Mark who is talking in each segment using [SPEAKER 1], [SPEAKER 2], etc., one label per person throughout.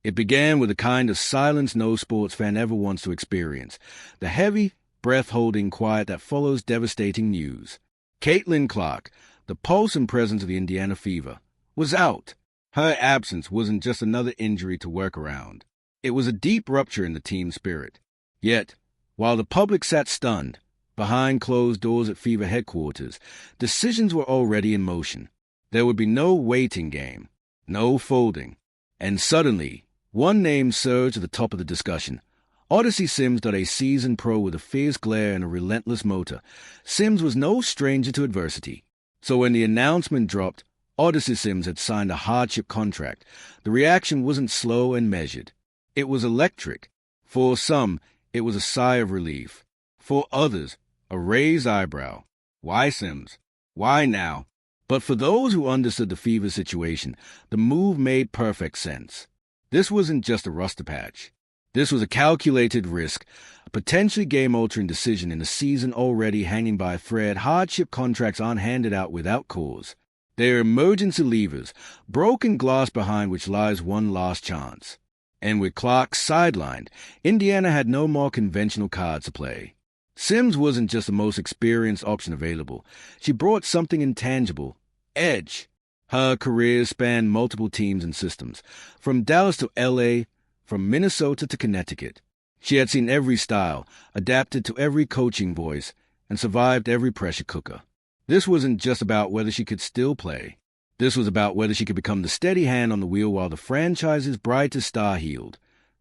[SPEAKER 1] It began with the kind of silence no sports fan ever wants to experience, the heavy, breath-holding quiet that follows devastating news. Caitlin Clark, the pulse and presence of the Indiana Fever, was out. Her absence wasn't just another injury to work around. It was a deep rupture in the team spirit. Yet, while the public sat stunned, behind closed doors at Fever headquarters, decisions were already in motion. There would be no waiting game, no folding. And suddenly, one name surged at the top of the discussion. Odyssey Sims, a seasoned pro with a fierce glare and a relentless motor. Sims was no stranger to adversity. So when the announcement dropped, Odyssey Sims had signed a hardship contract. The reaction wasn't slow and measured. It was electric. For some, it was a sigh of relief. For others, a raised eyebrow. Why Sims? Why now? But for those who understood the Fever situation, the move made perfect sense. This wasn't just a roster patch. This was a calculated risk, a potentially game-altering decision in a season already hanging by a thread. Hardship contracts aren't handed out without cause. They are emergency levers, broken glass behind which lies one last chance. And with Clark sidelined, Indiana had no more conventional cards to play. Sims wasn't just the most experienced option available. She brought something intangible, edge. Her career spanned multiple teams and systems, from Dallas to L.A., from Minnesota to Connecticut. She had seen every style, adapted to every coaching voice, and survived every pressure cooker. This wasn't just about whether she could still play. This was about whether she could become the steady hand on the wheel while the franchise's brightest star healed.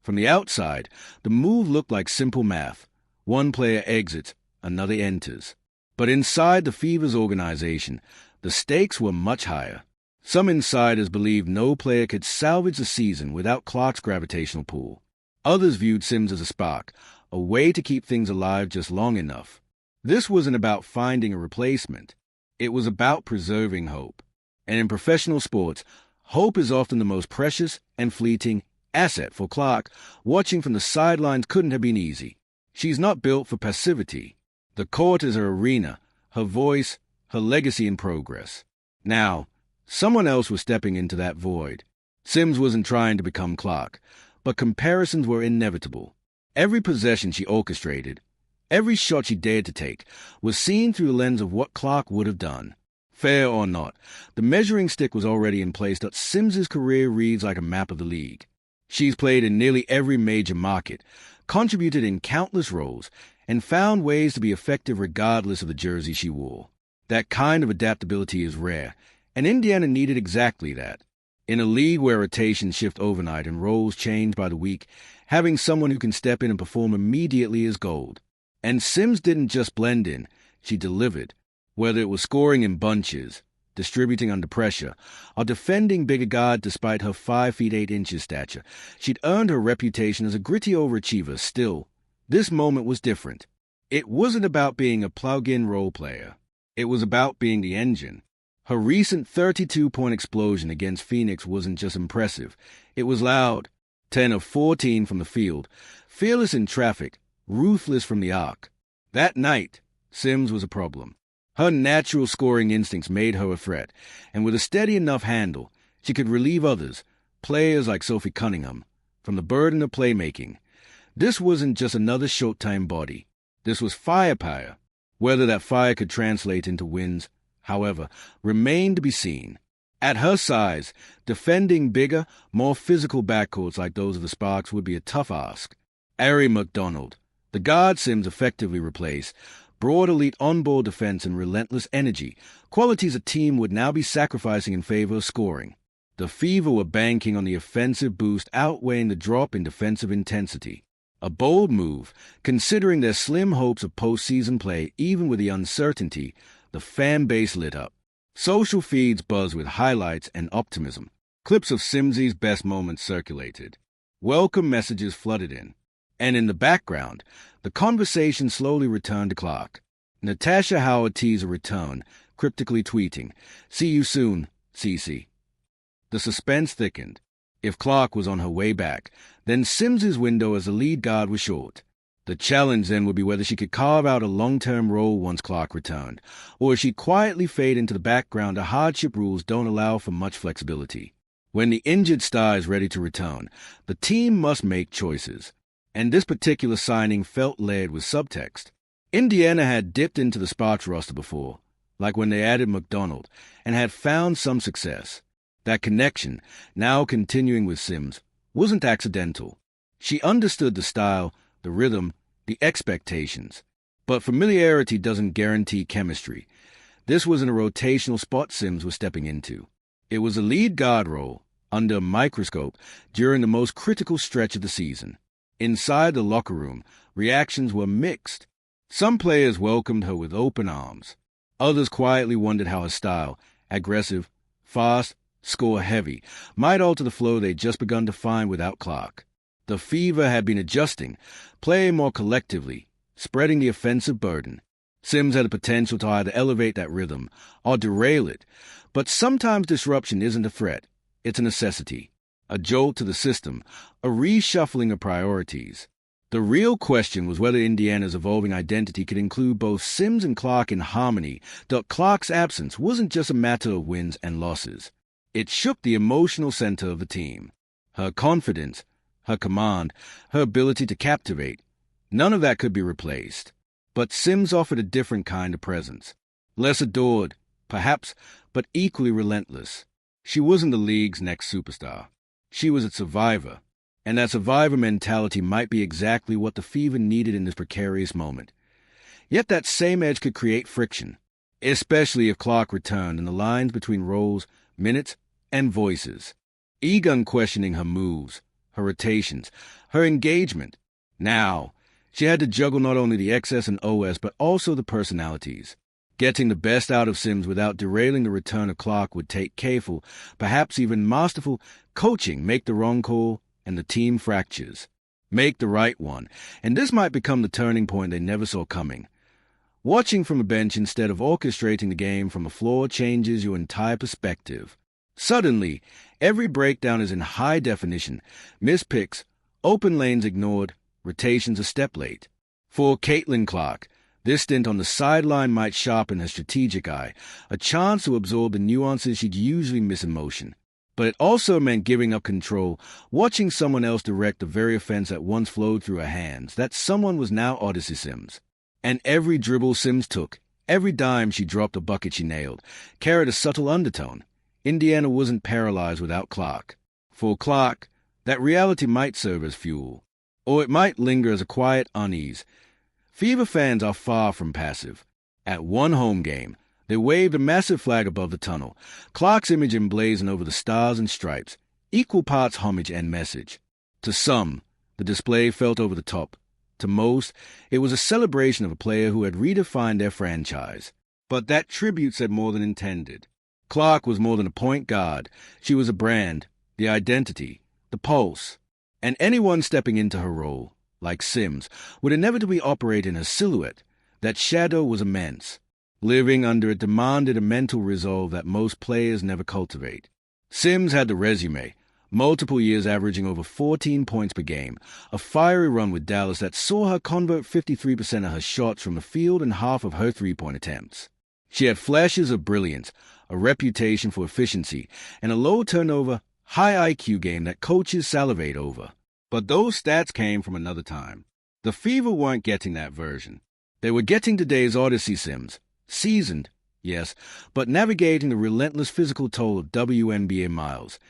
[SPEAKER 1] From the outside, the move looked like simple math. One player exits, another enters. But inside the Fever's organization, the stakes were much higher. Some insiders believed no player could salvage the season without Clark's gravitational pull. Others viewed Sims as a spark, a way to keep things alive just long enough. This wasn't about finding a replacement. It was about preserving hope. And in professional sports, hope is often the most precious and fleeting asset. For Clark, watching from the sidelines couldn't have been easy. She's not built for passivity. The court is her arena, her voice, her legacy in progress. Now, someone else was stepping into that void. Sims wasn't trying to become Clark, but comparisons were inevitable. Every possession she orchestrated, every shot she dared to take, was seen through the lens of what Clark would have done. Fair or not, the measuring stick was already in place that Sims's career reads like a map of the league. She's played in nearly every major market, contributed in countless roles, and found ways to be effective regardless of the jersey she wore. That kind of adaptability is rare, and Indiana needed exactly that. In a league where rotations shift overnight and roles change by the week, having someone who can step in and perform immediately is gold. And Sims didn't just blend in, she delivered. Whether it was scoring in bunches, distributing under pressure, or defending bigger guard despite her 5 feet 8 inches stature, she'd earned her reputation as a gritty overachiever. Still, this moment was different. It wasn't about being a plug-in role player. It was about being the engine. Her recent 32-point explosion against Phoenix wasn't just impressive. It was loud. 10 of 14 from the field, fearless in traffic, ruthless from the arc. That night, Sims was a problem. Her natural scoring instincts made her a threat, and with a steady enough handle, she could relieve others, players like Sophie Cunningham, from the burden of playmaking. This wasn't just another short-time body. This was firepower. Whether that fire could translate into wins, however, remained to be seen. At her size, defending bigger, more physical backcourts like those of the Sparks would be a tough ask. Ari McDonald, the guard Sims effectively replaced, brought elite on-ball defense and relentless energy, qualities a team would now be sacrificing in favor of scoring. The Fever were banking on the offensive boost outweighing the drop in defensive intensity. A bold move, considering their slim hopes of postseason play. Even with the uncertainty, the fan base lit up. Social feeds buzzed with highlights and optimism. Clips of Sims's best moments circulated. Welcome messages flooded in. And in the background, the conversation slowly returned to Clark. Natasha Howard teased a return, cryptically tweeting, "See you soon, Cece." The suspense thickened. If Clark was on her way back, then Sims's window as a lead guard was short. The challenge then would be whether she could carve out a long-term role once Clark returned, or if she'd quietly fade into the background. The hardship rules don't allow for much flexibility. When the injured star is ready to return, the team must make choices. And this particular signing felt layered with subtext. Indiana had dipped into the Sparks roster before, like when they added McDonald, and had found some success. That connection, now continuing with Sims, wasn't accidental. She understood the style, the rhythm, the expectations. But familiarity doesn't guarantee chemistry. This wasn't a rotational spot Sims was stepping into. It was a lead guard role, under a microscope, during the most critical stretch of the season. Inside the locker room, reactions were mixed. Some players welcomed her with open arms. Others quietly wondered how her style, aggressive, fast, score-heavy, might alter the flow they'd just begun to find without Clark. The Fever had been adjusting, playing more collectively, spreading the offensive burden. Sims had the potential to either elevate that rhythm or derail it, but sometimes disruption isn't a threat, it's a necessity, a jolt to the system, a reshuffling of priorities. The real question was whether Indiana's evolving identity could include both Sims and Clark in harmony, that Clark's absence wasn't just a matter of wins and losses. It shook the emotional center of the team. Her confidence, her command, her ability to captivate, none of that could be replaced. But Sims offered a different kind of presence. Less adored, perhaps, but equally relentless. She wasn't the league's next superstar. She was a survivor. And that survivor mentality might be exactly what the Fever needed in this precarious moment. Yet that same edge could create friction, especially if Clark returned and the lines between roles, minutes, and voices. Egan questioning her moves, her rotations, her engagement. Now, she had to juggle not only the XS and OS, but also the personalities. Getting the best out of Sims without derailing the return of Clark would take careful, perhaps even masterful, coaching. Make the wrong call, and the team fractures. Make the right one, and this might become the turning point they never saw coming. Watching from a bench instead of orchestrating the game from the floor changes your entire perspective. Suddenly, every breakdown is in high definition, missed picks, open lanes ignored, rotations a step late. For Caitlin Clark, this stint on the sideline might sharpen her strategic eye, a chance to absorb the nuances she'd usually miss in motion. But it also meant giving up control, watching someone else direct the very offense that once flowed through her hands. That someone was now Odyssey Sims. And every dribble Sims took, every dime she dropped, a bucket she nailed, carried a subtle undertone. Indiana wasn't paralyzed without Clark. For Clark, that reality might serve as fuel, or it might linger as a quiet unease. Fever fans are far from passive. At one home game, they waved a massive flag above the tunnel, Clark's image emblazoned over the stars and stripes, equal parts homage and message. To some, the display felt over the top. To most, it was a celebration of a player who had redefined their franchise. But that tribute said more than intended. Clark was more than a point guard. She was a brand, the identity, the pulse. And anyone stepping into her role, like Sims, would inevitably operate in her silhouette. That shadow was immense. Living under it demanded a mental resolve that most players never cultivate. Sims had the resume, multiple years averaging over 14 points per game, a fiery run with Dallas that saw her convert 53% of her shots from the field and half of her three-point attempts. She had flashes of brilliance, a reputation for efficiency, and a low-turnover, high IQ game that coaches salivate over. But those stats came from another time. The Fever weren't getting that version. They were getting today's Odyssey Sims. Seasoned, yes, but navigating the relentless physical toll of WNBA miles.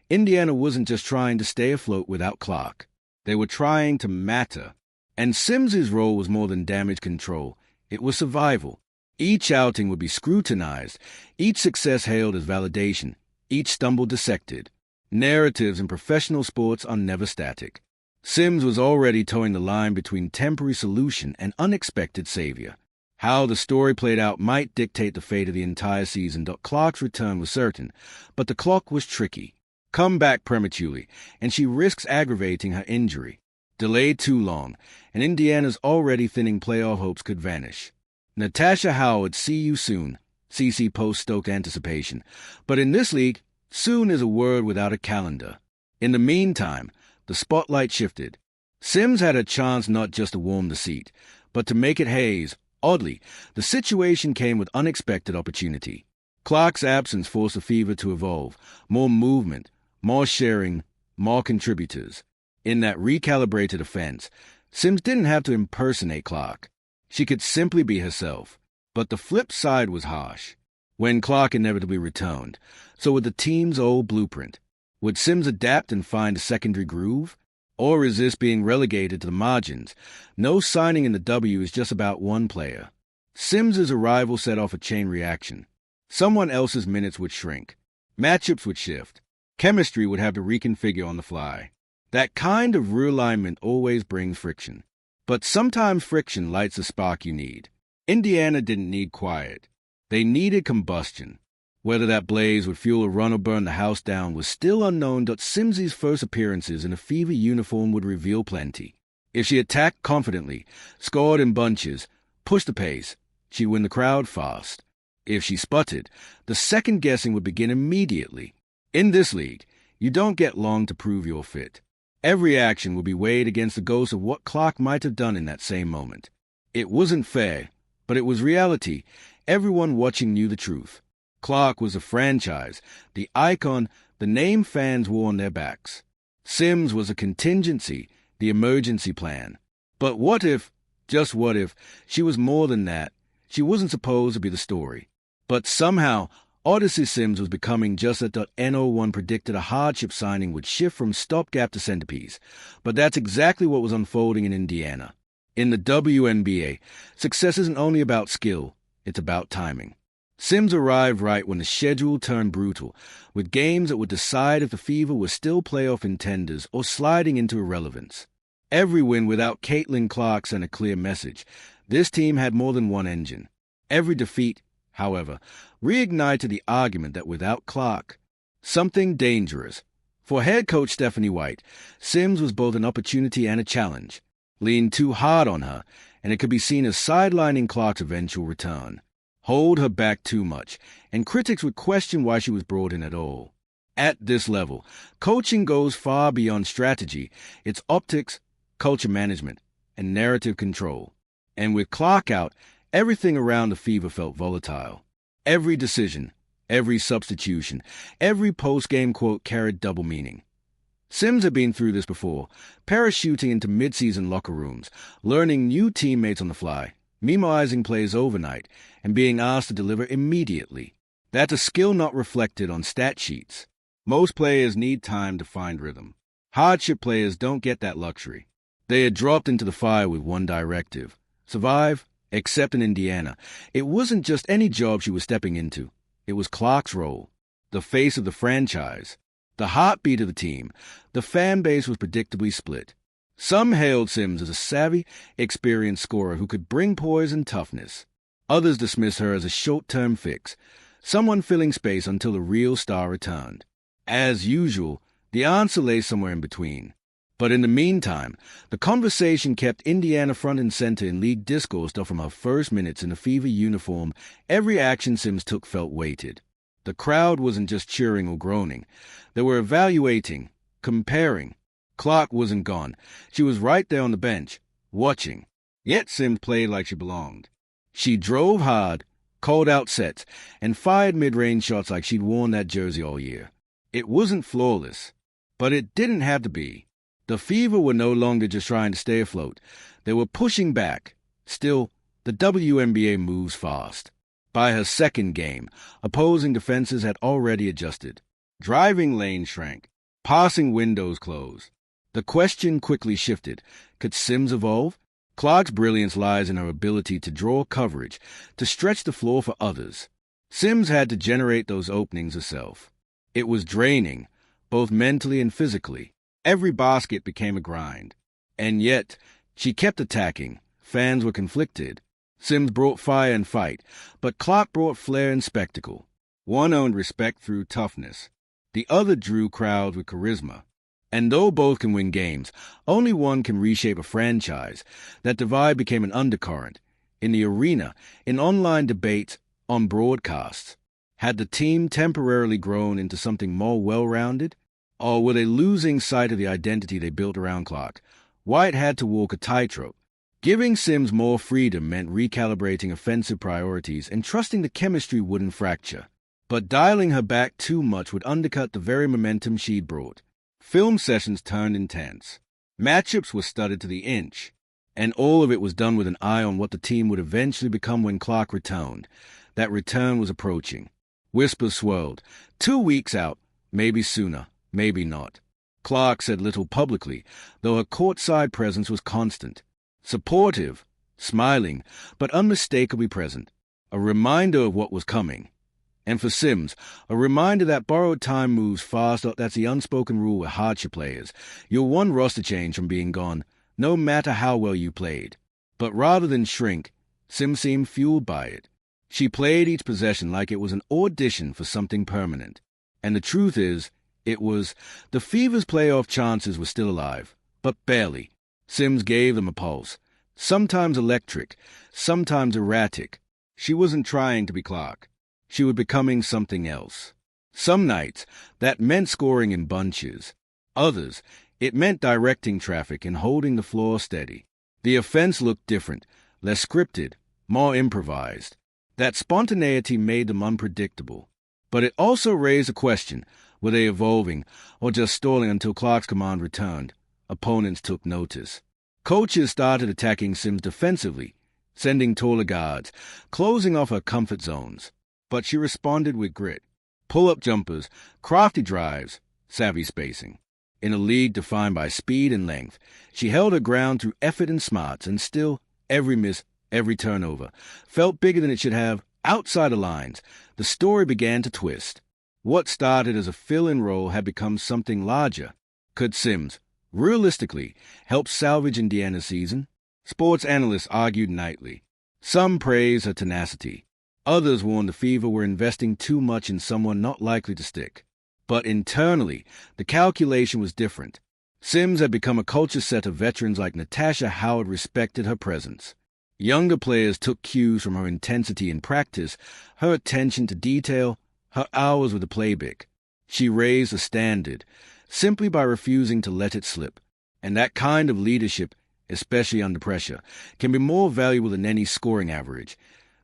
[SPEAKER 1] Indiana wasn't just trying to stay afloat without Clark. They were trying to matter. And Sims's role was more than damage control. It was survival. Each outing would be scrutinized, each success hailed as validation, each stumble dissected. Narratives in professional sports are never static. Sims was already towing the line between temporary solution and unexpected savior. How the story played out might dictate the fate of the entire season. Clark's return was certain, but the clock was tricky. Come back prematurely, and she risks aggravating her injury. Delayed too long, and Indiana's already thinning playoff hopes could vanish. Natasha Howard, see you soon. CC post-stoked anticipation. But in this league, soon is a word without a calendar. In the meantime, the spotlight shifted. Sims had a chance not just to warm the seat, but to make it haze. Oddly, the situation came with unexpected opportunity. Clark's absence forced the Fever to evolve. More movement, more sharing, more contributors. In that recalibrated offense, Sims didn't have to impersonate Clark. She could simply be herself. But the flip side was harsh. When Clark inevitably returned, so would the team's old blueprint. Would Sims adapt and find a secondary groove? Or resist being relegated to the margins? No signing in the W is just about one player. Sims's arrival set off a chain reaction. Someone else's minutes would shrink. Matchups would shift. Chemistry would have to reconfigure on the fly. That kind of realignment always brings friction. But sometimes friction lights the spark you need. Indiana didn't need quiet. They needed combustion. Whether that blaze would fuel a run or burn the house down was still unknown, but Sims's first appearances in a Fever uniform would reveal plenty. If she attacked confidently, scored in bunches, pushed the pace, she'd win the crowd fast. If she sputtered, the second-guessing would begin immediately. In this league, you don't get long to prove you're fit. Every action would be weighed against the ghost of what Clark might have done in that same moment. It wasn't fair, but it was reality. Everyone watching knew the truth. Clark was a franchise, the icon, the name fans wore on their backs. Sims was a contingency, the emergency plan. But what if, just what if, she was more than that? She wasn't supposed to be the story. But somehow, Odyssey Sims was becoming just as the NO1 predicted. A hardship signing would shift from stopgap to centerpiece. But that's exactly what was unfolding in Indiana. In the WNBA, success isn't only about skill, it's about timing. Sims arrived right when the schedule turned brutal, with games that would decide if the Fever were still playoff contenders or sliding into irrelevance. Every win without Caitlin Clark sent a clear message. This team had more than one engine. Every defeat, however, reignited the argument that without Clark, something dangerous. For head coach Stephanie White, Sims was both an opportunity and a challenge. Leaned too hard on her, and it could be seen as sidelining Clark's eventual return. Hold her back too much, and critics would question why she was brought in at all. At this level, coaching goes far beyond strategy. It's optics, culture management, and narrative control. And with Clark out, everything around the Fever felt volatile. Every decision, every substitution, every post-game quote carried double meaning. Sims had been through this before, parachuting into mid-season locker rooms, learning new teammates on the fly, memorizing plays overnight, and being asked to deliver immediately. That's a skill not reflected on stat sheets. Most players need time to find rhythm. Hardship players don't get that luxury. They had dropped into the fire with one directive: survive, except in Indiana. It wasn't just any job she was stepping into. It was Clark's role, the face of the franchise, the heartbeat of the team. The fan base was predictably split. Some hailed Sims as a savvy, experienced scorer who could bring poise and toughness. Others dismissed her as a short-term fix, someone filling space until the real star returned. As usual, the answer lay somewhere in between. But in the meantime, the conversation kept Indiana front and center in league discourse from her first minutes in the Fever uniform. Every action Sims took felt weighted. The crowd wasn't just cheering or groaning. They were evaluating, comparing. Clark wasn't gone. She was right there on the bench, watching. Yet Sims played like she belonged. She drove hard, called out sets, and fired mid-range shots like she'd worn that jersey all year. It wasn't flawless, but it didn't have to be. The Fever were no longer just trying to stay afloat. They were pushing back. Still, the WNBA moves fast. By her second game, opposing defenses had already adjusted. Driving lanes shrank. Passing windows closed. The question quickly shifted. Could Sims evolve? Clark's brilliance lies in her ability to draw coverage, to stretch the floor for others. Sims had to generate those openings herself. It was draining, both mentally and physically. Every basket became a grind. And yet, she kept attacking. Fans were conflicted. Sims brought fire and fight, but Clark brought flair and spectacle. One earned respect through toughness. The other drew crowds with charisma. And though both can win games, only one can reshape a franchise. That divide became an undercurrent. In the arena, in online debates, on broadcasts. Had the team temporarily grown into something more well-rounded? Or were they losing sight of the identity they built around Clark? White had to walk a tightrope. Giving Sims more freedom meant recalibrating offensive priorities and trusting the chemistry wouldn't fracture. But dialing her back too much would undercut the very momentum she'd brought. Film sessions turned intense. Matchups were studied to the inch, and all of it was done with an eye on what the team would eventually become when Clark returned. That return was approaching. Whispers swirled. 2 weeks out, maybe sooner, maybe not. Clark said little publicly, though her courtside presence was constant. Supportive, smiling, but unmistakably present. A reminder of what was coming. And for Sims, a reminder that borrowed time moves fast. That's the unspoken rule with hardship players. You're one roster change from being gone, no matter how well you played. But rather than shrink, Sims seemed fueled by it. She played each possession like it was an audition for something permanent. And the truth is, it was. The Fever's playoff chances were still alive, but barely. Sims gave them a pulse. Sometimes electric, sometimes erratic. She wasn't trying to be Clark. She was becoming something else. Some nights, that meant scoring in bunches. Others, it meant directing traffic and holding the floor steady. The offense looked different, less scripted, more improvised. That spontaneity made them unpredictable. But it also raised a question. Were they evolving, or just stalling until Clark's command returned? Opponents took notice. Coaches started attacking Sims defensively, sending taller guards, closing off her comfort zones. But she responded with grit. Pull-up jumpers, crafty drives, savvy spacing. In a league defined by speed and length, she held her ground through effort and smarts, and still, every miss, every turnover, felt bigger than it should have. Outside the lines, the story began to twist. What started as a fill-in role had become something larger. Could Sims, realistically, help salvage Indiana's season? Sports analysts argued nightly. Some praised her tenacity. Others warned the Fever were investing too much in someone not likely to stick. But internally, the calculation was different. Sims had become a culture set of veterans like Natasha Howard respected her presence. Younger players took cues from her intensity in practice, her attention to detail, her hours with the playbook. She raised a standard, simply by refusing to let it slip. And that kind of leadership, especially under pressure, can be more valuable than any scoring average.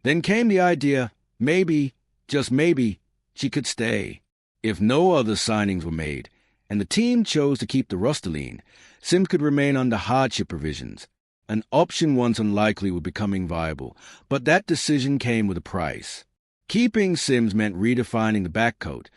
[SPEAKER 1] Then came the idea, maybe, just maybe, she could stay. If no other signings were made, and the team chose to keep the roster lean, Sims could remain under hardship provisions. An option once unlikely was becoming viable, but that decision came with a price. Keeping Sims meant redefining the backcourt,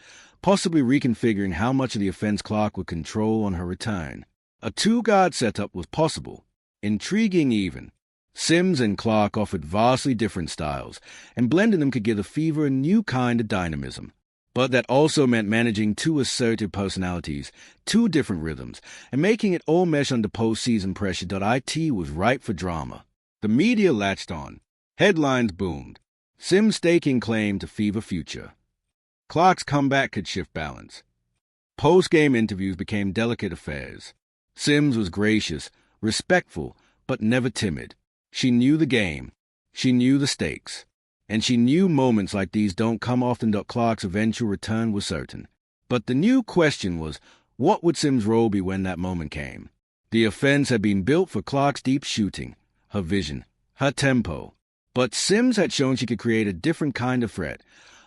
[SPEAKER 1] possibly reconfiguring how much of the offense Clark would control on her return. A two-guard setup was possible, intriguing even. Sims and Clark offered vastly different styles, and blending them could give the Fever a new kind of dynamism. But that also meant managing two assertive personalities, two different rhythms, and making it all mesh under postseason pressure. It was ripe for drama. The media latched on. Headlines boomed. Sims staking claim to Fever future. Clark's comeback could shift balance. Post-game interviews became delicate affairs. Sims was gracious, respectful, but never timid. She knew the game. She knew the stakes. And she knew moments like these don't come often. Clark's eventual return was certain. But the new question was, what would Sims' role be when that moment came? The offense had been built for Clark's deep shooting, her vision, her tempo. But Sims had shown she could create a different kind of threat,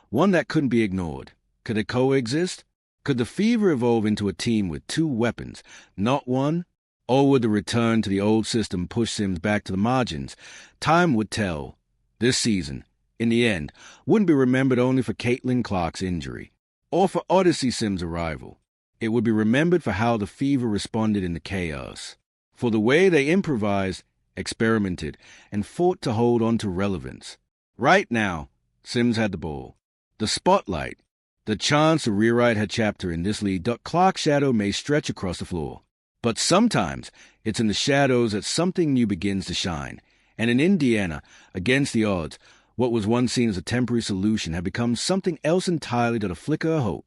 [SPEAKER 1] one that couldn't be ignored. Could it coexist? Could the Fever evolve into a team with two weapons, not one? Or would the return to the old system push Sims back to the margins? Time would tell. This season, in the end, wouldn't be remembered only for Caitlin Clark's injury, or for Odyssey Sims' arrival. It would be remembered for how the Fever responded in the chaos, for the way they improvised, experimented, and fought to hold on to relevance. Right now, Sims had the ball, the spotlight, the chance to rewrite her chapter in this league. Clark's shadow may stretch across the floor. But sometimes it's in the shadows that something new begins to shine. And in Indiana, against the odds, what was once seen as a temporary solution had become something else entirely. A flicker of hope.